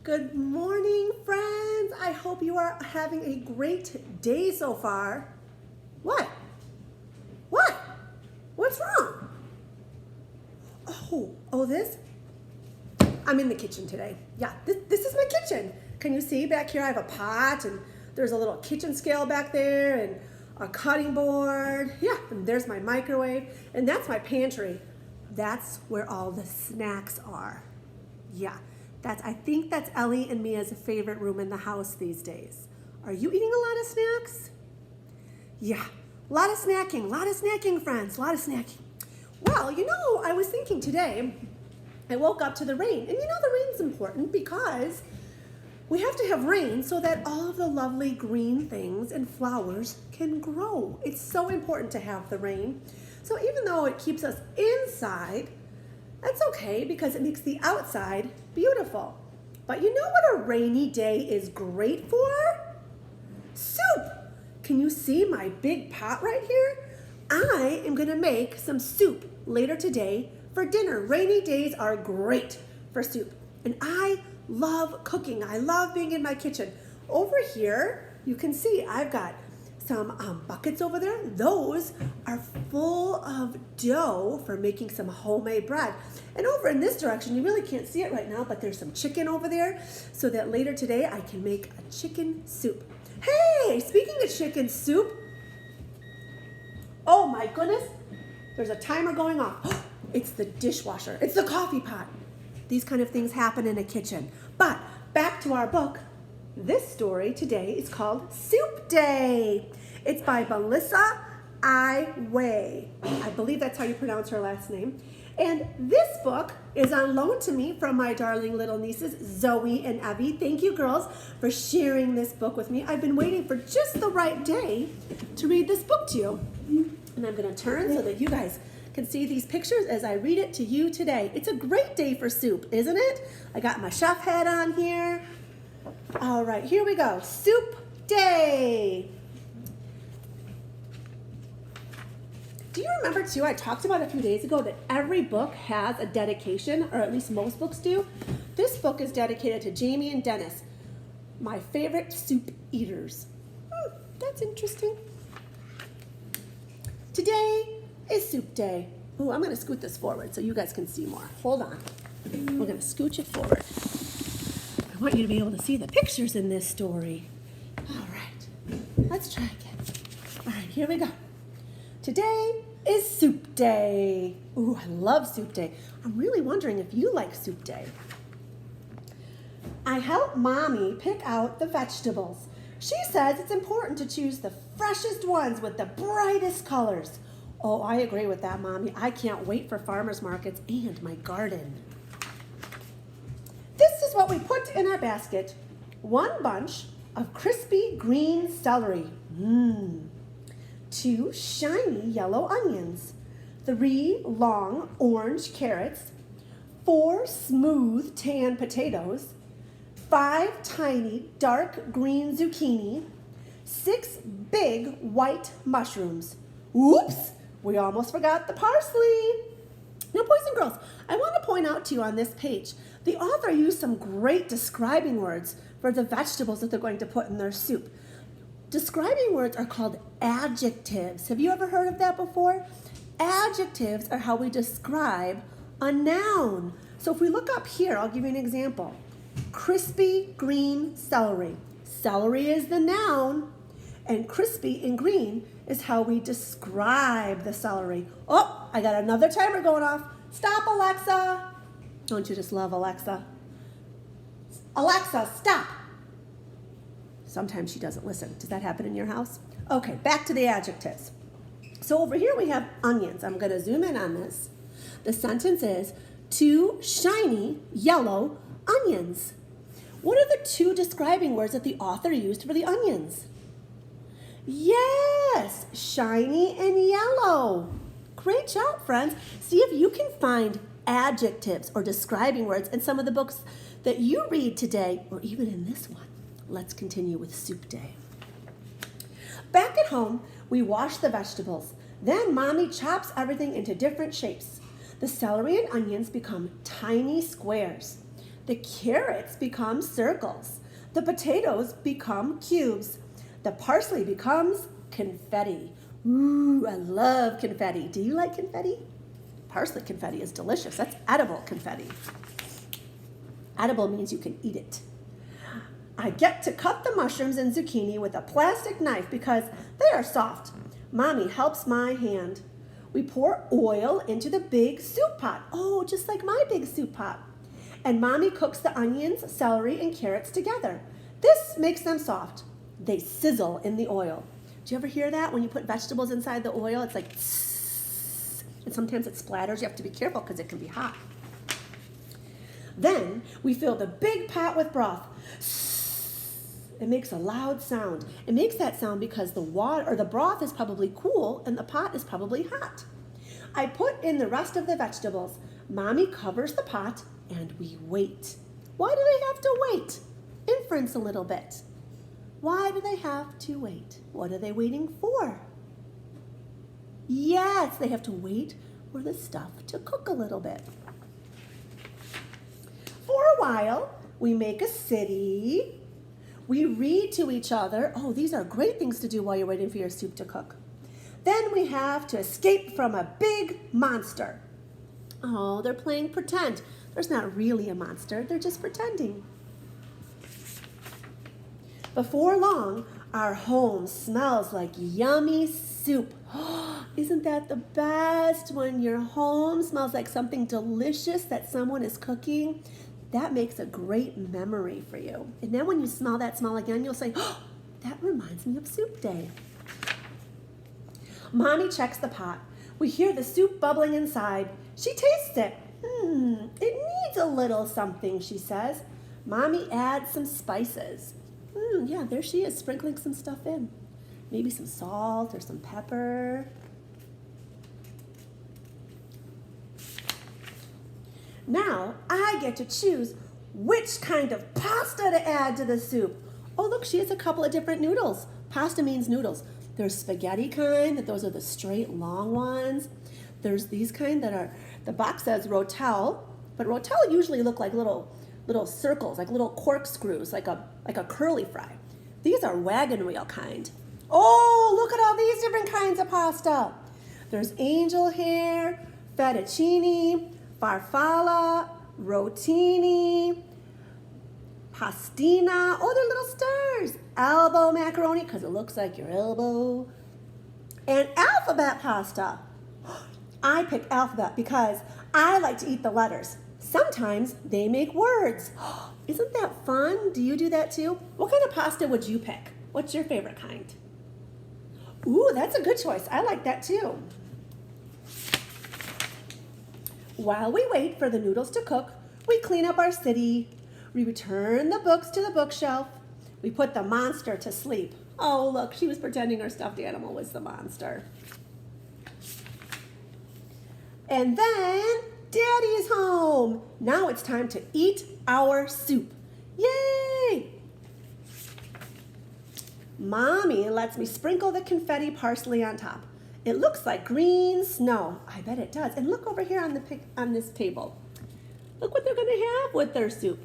Good morning, friends. I hope you are having a great day so far. What? What? What's wrong? Oh, this? I'm in the kitchen today. Yeah, this is my kitchen. Can you see back here? I have a pot and there's a little kitchen scale back there and a cutting board. Yeah, and there's my microwave and that's my pantry. That's where all the snacks are. Yeah. I think that's Ellie and Mia's favorite room in the house these days. Are you eating a lot of snacks? Yeah, a lot of snacking, friends, a lot of snacking. Well, I was thinking today, I woke up to the rain, and the rain's important because we have to have rain so that all of the lovely green things and flowers can grow. It's so important to have the rain. So even though it keeps us inside, that's okay because it makes the outside beautiful. But you know what a rainy day is great for? Soup! Can you see my big pot right here? I am gonna make some soup later today for dinner. Rainy days are great for soup. And I love cooking. I love being in my kitchen. Over here, you can see I've got some buckets over there. Those are full of dough for making some homemade bread. And over in this direction, you really can't see it right now, but there's some chicken over there so that later today I can make a chicken soup. Hey, speaking of chicken soup, oh my goodness, there's a timer going off. It's the dishwasher, it's the coffee pot. These kind of things happen in a kitchen. But back to our book. This story today is called Soup Day. It's by Melissa I. Way. I believe that's how you pronounce her last name. And this book is on loan to me from my darling little nieces, Zoe and Evie. Thank you, girls, for sharing this book with me. I've been waiting for just the right day to read this book to you. And I'm going to turn so that you guys can see these pictures as I read it to you today. It's a great day for soup, isn't it? I got my chef hat on here. All right, here we go. Soup Day. Do you remember, too, I talked about a few days ago that every book has a dedication, or at least most books do? This book is dedicated to Jamie and Dennis, my favorite soup eaters. That's interesting. Today is Soup Day. Ooh, I'm going to scoot this forward so you guys can see more. Hold on. We're going to scooch it forward. I want you to be able to see the pictures in this story. All right, let's try again. All right, here we go. Today is Soup Day. Ooh, I love Soup Day. I'm really wondering if you like Soup Day. I help Mommy pick out the vegetables. She says it's important to choose the freshest ones with the brightest colors. Oh, I agree with that, Mommy. I can't wait for farmers markets and my garden. This is what we put in our basket. 1 bunch of crispy green celery. 2 shiny yellow onions. 3 long orange carrots. 4 smooth tan potatoes. 5 tiny dark green zucchini. 6 big white mushrooms. Oops, we almost forgot the parsley. Now, boys and girls, I want to point out to you on this page, the author used some great describing words for the vegetables that they're going to put in their soup. Describing words are called adjectives. Have you ever heard of that before? Adjectives are how we describe a noun. So if we look up here, I'll give you an example. Crispy green celery. Celery is the noun, and crispy and green is how we describe the celery. Oh, I got another timer going off. Stop, Alexa. Don't you just love Alexa? Alexa, stop. Sometimes she doesn't listen. Does that happen in your house? Okay, back to the adjectives. So over here we have onions. I'm going to zoom in on this. The sentence is 2 shiny yellow onions. What are the 2 describing words that the author used for the onions? Yes, shiny and yellow. Great job, friends. See if you can find adjectives or describing words in some of the books that you read today, or even in this one. Let's continue with Soup Day. Back at home, we wash the vegetables. Then Mommy chops everything into different shapes. The celery and onions become tiny squares. The carrots become circles. The potatoes become cubes. The parsley becomes confetti. Ooh, I love confetti. Do you like confetti? Parsley confetti is delicious. That's edible confetti. Edible means you can eat it. I get to cut the mushrooms and zucchini with a plastic knife because they are soft. Mommy helps my hand. We pour oil into the big soup pot. Oh, just like my big soup pot. And Mommy cooks the onions, celery, and carrots together. This makes them soft. They sizzle in the oil. Do you ever hear that when you put vegetables inside the oil? It's like tss, and sometimes it splatters. You have to be careful because it can be hot. Then we fill the big pot with broth. It makes a loud sound. It makes that sound because the water or the broth is probably cool and the pot is probably hot. I put in the rest of the vegetables. Mommy covers the pot and we wait. Why do they have to wait? Inference a little bit. Why do they have to wait? What are they waiting for? Yes, they have to wait for the stuff to cook a little bit. For a while, we make a city. We read to each other. Oh, these are great things to do while you're waiting for your soup to cook. Then we have to escape from a big monster. Oh, they're playing pretend. There's not really a monster. They're just pretending. Before long, our home smells like yummy soup. Isn't that the best when your home smells like something delicious that someone is cooking? That makes a great memory for you. And then when you smell that smell again, you'll say, oh, that reminds me of soup day. Mommy checks the pot. We hear the soup bubbling inside. She tastes it. It needs a little something, she says. Mommy adds some spices. Yeah, there she is, sprinkling some stuff in. Maybe some salt or some pepper. Now I get to choose which kind of pasta to add to the soup. Oh, look, she has a couple of different noodles. Pasta means noodles. There's spaghetti kind, those are the straight long ones. There's these kind that are, the box says rotel, but rotel usually look like little circles, like little corkscrews, like a curly fry. These are wagon wheel kind. Oh, look at all these different kinds of pasta. There's angel hair, fettuccine, farfalla, rotini, pastina. Oh, they're little stars. Elbow macaroni, because it looks like your elbow. And alphabet pasta. I pick alphabet because I like to eat the letters. Sometimes they make words. Isn't that fun? Do you do that too? What kind of pasta would you pick? What's your favorite kind? Ooh, that's a good choice. I like that too. While we wait for the noodles to cook, we clean up our city. We return the books to the bookshelf. We put the monster to sleep. Oh, look, she was pretending her stuffed animal was the monster. And then Daddy is home. Now it's time to eat our soup. Yay! Mommy lets me sprinkle the confetti parsley on top. It looks like green snow. I bet it does. And look over here on this table. Look what they're going to have with their soup.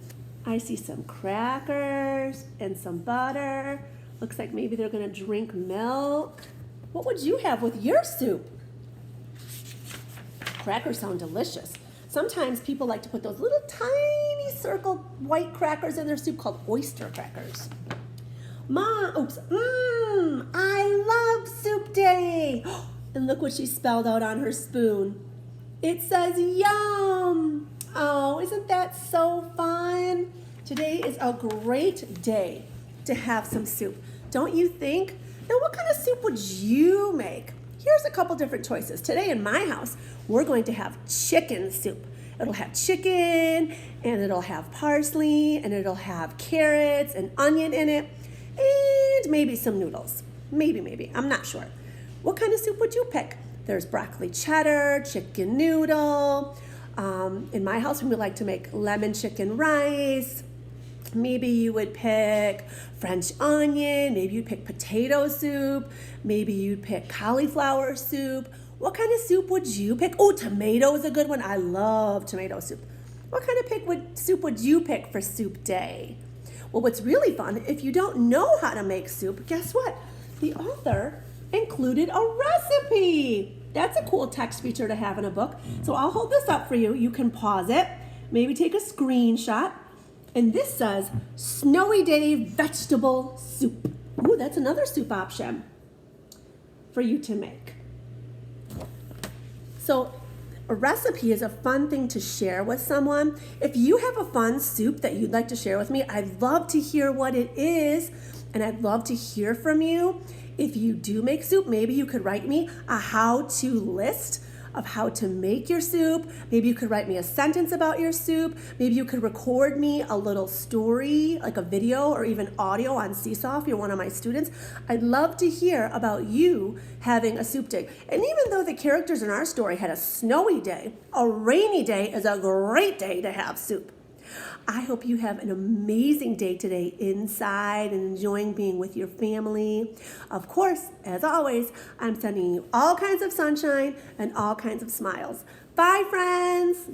I see some crackers and some butter. Looks like maybe they're going to drink milk. What would you have with your soup? Crackers sound delicious. Sometimes people like to put those little tiny circle white crackers in their soup called oyster crackers. I love soup day. And look what she spelled out on her spoon. It says yum. Oh, isn't that so fun? Today is a great day to have some soup. Don't you think? Now, what kind of soup would you make? Here's a couple different choices. Today in my house, we're going to have chicken soup. It'll have chicken, and it'll have parsley, and it'll have carrots and onion in it, and maybe some noodles. Maybe. I'm not sure. What kind of soup would you pick? There's broccoli cheddar, chicken noodle. In my house, we like to make lemon chicken rice. Maybe you would pick French onion. Maybe you'd pick potato soup. Maybe you'd pick cauliflower soup. What kind of soup would you pick? Oh, tomato is a good one. I love tomato soup. What kind of soup would you pick for soup day? Well, what's really fun, if you don't know how to make soup, guess what? The author included a recipe. That's a cool text feature to have in a book. So I'll hold this up for you. You can pause it, maybe take a screenshot. And this says, Snowy Day Vegetable Soup. Ooh, that's another soup option for you to make. So a recipe is a fun thing to share with someone. If you have a fun soup that you'd like to share with me, I'd love to hear what it is, and I'd love to hear from you. If you do make soup, maybe you could write me a how-to list of how to make your soup. Maybe you could write me a sentence about your soup. Maybe you could record me a little story, like a video or even audio on Seesaw if you're one of my students. I'd love to hear about you having a soup day. And even though the characters in our story had a snowy day, a rainy day is a great day to have soup. I hope you have an amazing day today inside and enjoying being with your family. Of course, as always, I'm sending you all kinds of sunshine and all kinds of smiles. Bye, friends.